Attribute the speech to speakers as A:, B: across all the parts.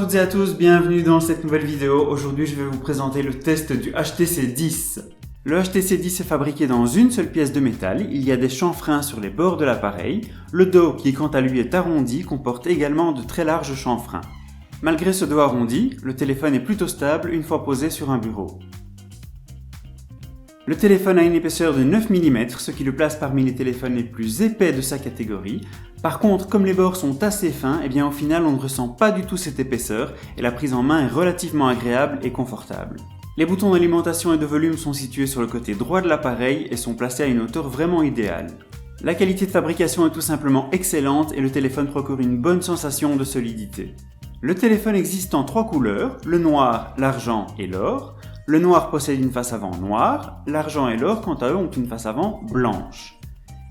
A: toutes et à tous, bienvenue dans cette nouvelle vidéo. Aujourd'hui, je vais vous présenter le test du HTC 10. Le HTC 10 est fabriqué dans une seule pièce de métal, il y a des chanfreins sur les bords de l'appareil. Le dos, qui quant à lui est arrondi, comporte également de très larges chanfreins. Malgré ce dos arrondi, le téléphone est plutôt stable une fois posé sur un bureau. Le téléphone a une épaisseur de 9 mm, ce qui le place parmi les téléphones les plus épais de sa catégorie. Par contre, comme les bords sont assez fins, au final on ne ressent pas du tout cette épaisseur et la prise en main est relativement agréable et confortable. Les boutons d'alimentation et de volume sont situés sur le côté droit de l'appareil et sont placés à une hauteur vraiment idéale. La qualité de fabrication est tout simplement excellente et le téléphone procure une bonne sensation de solidité. Le téléphone existe en 3 couleurs, le noir, l'argent et l'or. Le noir possède une face avant noire, l'argent et l'or quant à eux ont une face avant blanche.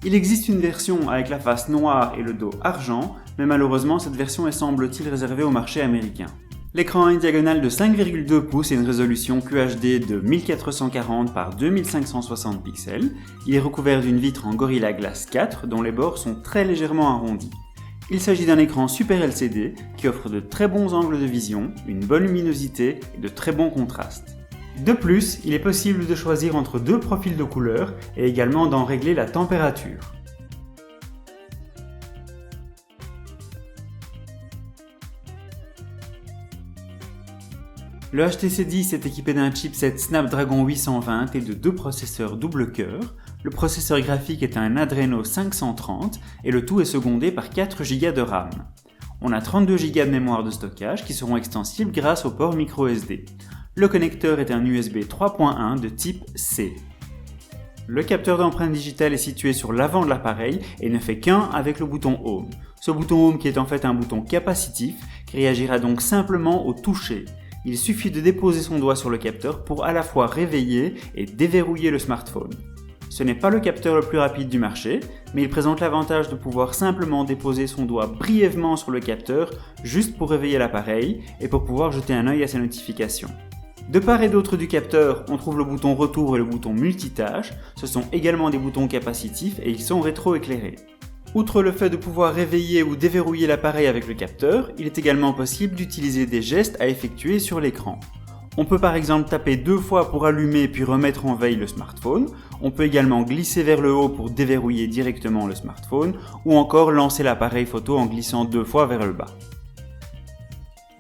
A: Il existe une version avec la face noire et le dos argent, mais malheureusement cette version est semble-t-il réservée au marché américain. L'écran a une diagonale de 5,2 pouces et une résolution QHD de 1440 par 2560 pixels. Il est recouvert d'une vitre en Gorilla Glass 4 dont les bords sont très légèrement arrondis. Il s'agit d'un écran Super LCD qui offre de très bons angles de vision, une bonne luminosité et de très bons contrastes. De plus, il est possible de choisir entre 2 profils de couleurs et également d'en régler la température. Le HTC 10 est équipé d'un chipset Snapdragon 820 et de 2 processeurs double cœur. Le processeur graphique est un Adreno 530 et le tout est secondé par 4 Go de RAM. On a 32 Go de mémoire de stockage qui seront extensibles grâce au port microSD. Le connecteur est un USB 3.1 de type C. Le capteur d'empreinte digitale est situé sur l'avant de l'appareil et ne fait qu'un avec le bouton Home. Ce bouton Home qui est en fait un bouton capacitif qui réagira donc simplement au toucher. Il suffit de déposer son doigt sur le capteur pour à la fois réveiller et déverrouiller le smartphone. Ce n'est pas le capteur le plus rapide du marché, mais il présente l'avantage de pouvoir simplement déposer son doigt brièvement sur le capteur juste pour réveiller l'appareil et pour pouvoir jeter un œil à ses notifications. De part et d'autre du capteur, on trouve le bouton retour et le bouton multitâche. Ce sont également des boutons capacitifs et ils sont rétroéclairés. Outre le fait de pouvoir réveiller ou déverrouiller l'appareil avec le capteur, il est également possible d'utiliser des gestes à effectuer sur l'écran. On peut par exemple taper 2 fois pour allumer puis remettre en veille le smartphone. On peut également glisser vers le haut pour déverrouiller directement le smartphone ou encore lancer l'appareil photo en glissant 2 fois vers le bas.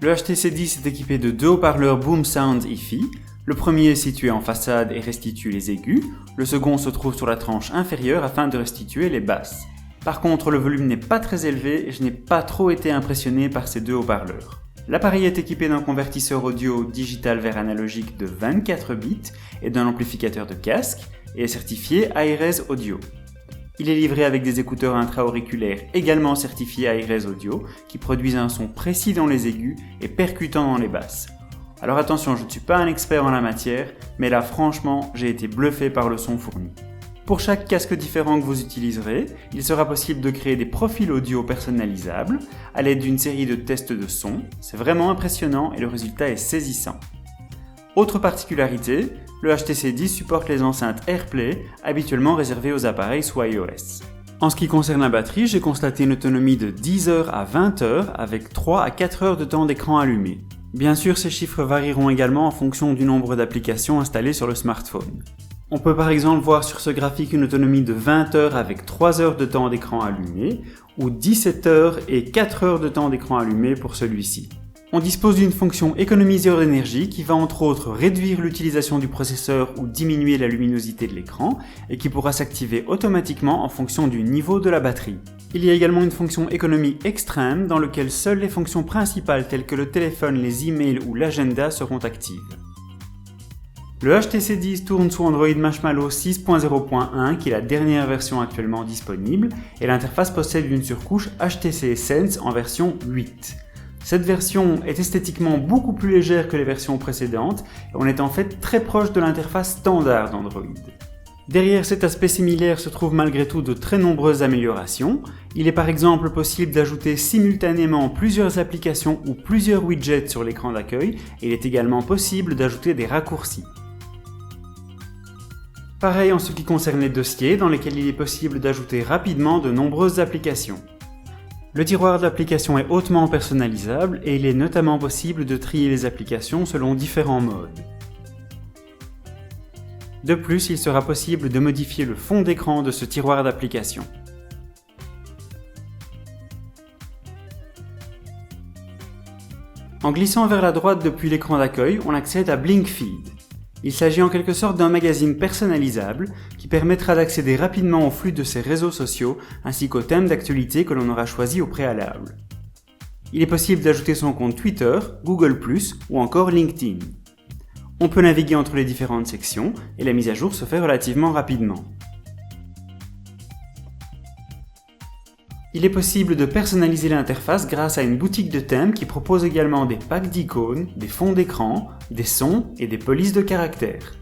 A: Le HTC 10 est équipé de 2 haut-parleurs Boom Sound hi-fi. Le premier est situé en façade et restitue les aigus. Le second se trouve sur la tranche inférieure afin de restituer les basses. Par contre, le volume n'est pas très élevé et je n'ai pas trop été impressionné par ces 2 haut-parleurs. L'appareil est équipé d'un convertisseur audio digital vers analogique de 24 bits et d'un amplificateur de casque et est certifié ARES Audio. Il est livré avec des écouteurs intra-auriculaires également certifiés ARES Audio qui produisent un son précis dans les aigus et percutant dans les basses. Alors attention, je ne suis pas un expert en la matière, mais là franchement, j'ai été bluffé par le son fourni. Pour chaque casque différent que vous utiliserez, il sera possible de créer des profils audio personnalisables à l'aide d'une série de tests de son. C'est vraiment impressionnant et le résultat est saisissant. Autre particularité, le HTC 10 supporte les enceintes AirPlay, habituellement réservées aux appareils sous iOS. En ce qui concerne la batterie, j'ai constaté une autonomie de 10 heures à 20 heures avec 3 à 4 heures de temps d'écran allumé. Bien sûr, ces chiffres varieront également en fonction du nombre d'applications installées sur le smartphone. On peut par exemple voir sur ce graphique une autonomie de 20 heures avec 3 heures de temps d'écran allumé ou 17 heures et 4 heures de temps d'écran allumé pour celui-ci. On dispose d'une fonction économiseur d'énergie qui va entre autres réduire l'utilisation du processeur ou diminuer la luminosité de l'écran et qui pourra s'activer automatiquement en fonction du niveau de la batterie. Il y a également une fonction économie extrême dans laquelle seules les fonctions principales telles que le téléphone, les emails ou l'agenda seront actives. Le HTC 10 tourne sous Android Marshmallow 6.0.1 qui est la dernière version actuellement disponible et l'interface possède une surcouche HTC Sense en version 8. Cette version est esthétiquement beaucoup plus légère que les versions précédentes et on est en fait très proche de l'interface standard d'Android. Derrière cet aspect similaire se trouvent malgré tout de très nombreuses améliorations. Il est par exemple possible d'ajouter simultanément plusieurs applications ou plusieurs widgets sur l'écran d'accueil et il est également possible d'ajouter des raccourcis. Pareil en ce qui concerne les dossiers dans lesquels il est possible d'ajouter rapidement de nombreuses applications. Le tiroir de l'application est hautement personnalisable et il est notamment possible de trier les applications selon différents modes. De plus, il sera possible de modifier le fond d'écran de ce tiroir d'application. En glissant vers la droite depuis l'écran d'accueil, on accède à Blinkfeed. Il s'agit en quelque sorte d'un magazine personnalisable qui permettra d'accéder rapidement au flux de ses réseaux sociaux ainsi qu'aux thèmes d'actualité que l'on aura choisis au préalable. Il est possible d'ajouter son compte Twitter, Google+, ou encore LinkedIn. On peut naviguer entre les différentes sections et la mise à jour se fait relativement rapidement. Il est possible de personnaliser l'interface grâce à une boutique de thèmes qui propose également des packs d'icônes, des fonds d'écran, des sons et des polices de caractères.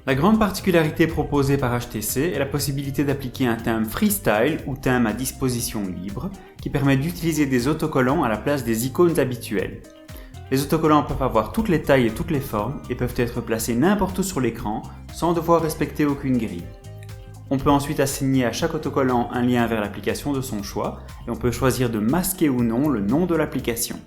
A: La grande particularité proposée par HTC est la possibilité d'appliquer un thème freestyle ou thème à disposition libre qui permet d'utiliser des autocollants à la place des icônes habituelles. Les autocollants peuvent avoir toutes les tailles et toutes les formes et peuvent être placés n'importe où sur l'écran sans devoir respecter aucune grille. On peut ensuite assigner à chaque autocollant un lien vers l'application de son choix et on peut choisir de masquer ou non le nom de l'application.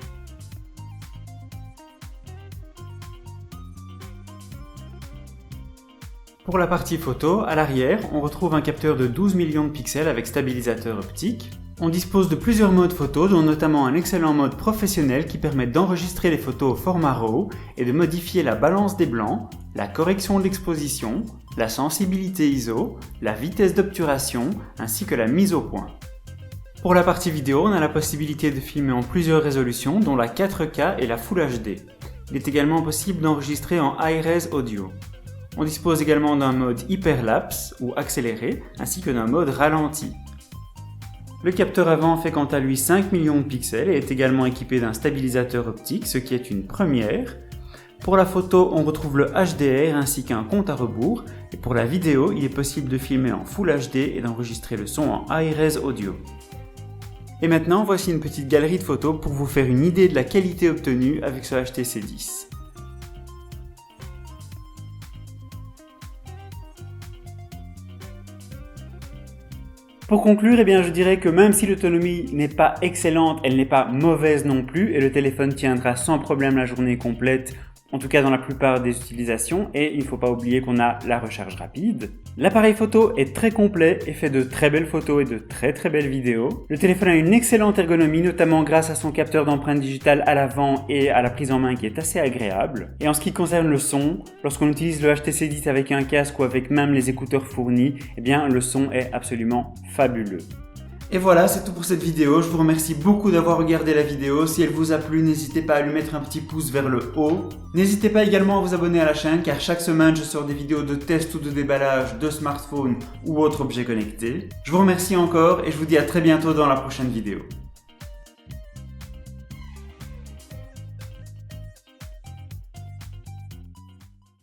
A: Pour la partie photo, à l'arrière, on retrouve un capteur de 12 millions de pixels avec stabilisateur optique. On dispose de plusieurs modes photo, dont notamment un excellent mode professionnel qui permet d'enregistrer les photos au format RAW et de modifier la balance des blancs, la correction de l'exposition, la sensibilité ISO, la vitesse d'obturation ainsi que la mise au point. Pour la partie vidéo, on a la possibilité de filmer en plusieurs résolutions dont la 4K et la Full HD. Il est également possible d'enregistrer en Hi-Res Audio. On dispose également d'un mode hyperlapse ou accéléré ainsi que d'un mode ralenti. Le capteur avant fait quant à lui 5 millions de pixels et est également équipé d'un stabilisateur optique, ce qui est une première. Pour la photo, on retrouve le HDR ainsi qu'un compte à rebours, et pour la vidéo, il est possible de filmer en Full HD et d'enregistrer le son en Hi-Res Audio. Et maintenant, voici une petite galerie de photos pour vous faire une idée de la qualité obtenue avec ce HTC 10. Pour conclure, je dirais que même si l'autonomie n'est pas excellente, elle n'est pas mauvaise non plus et le téléphone tiendra sans problème la journée complète, en tout cas dans la plupart des utilisations, et il ne faut pas oublier qu'on a la recharge rapide. L'appareil photo est très complet et fait de très belles photos et de très belles vidéos. Le téléphone a une excellente ergonomie, notamment grâce à son capteur d'empreinte digitale à l'avant et à la prise en main qui est assez agréable. Et en ce qui concerne le son, lorsqu'on utilise le HTC 10 avec un casque ou avec même les écouteurs fournis, le son est absolument fabuleux. Et voilà, c'est tout pour cette vidéo. Je vous remercie beaucoup d'avoir regardé la vidéo. Si elle vous a plu, n'hésitez pas à lui mettre un petit pouce vers le haut. N'hésitez pas également à vous abonner à la chaîne car chaque semaine je sors des vidéos de tests ou de déballage de smartphones ou autres objets connectés. Je vous remercie encore et je vous dis à très bientôt dans la prochaine vidéo.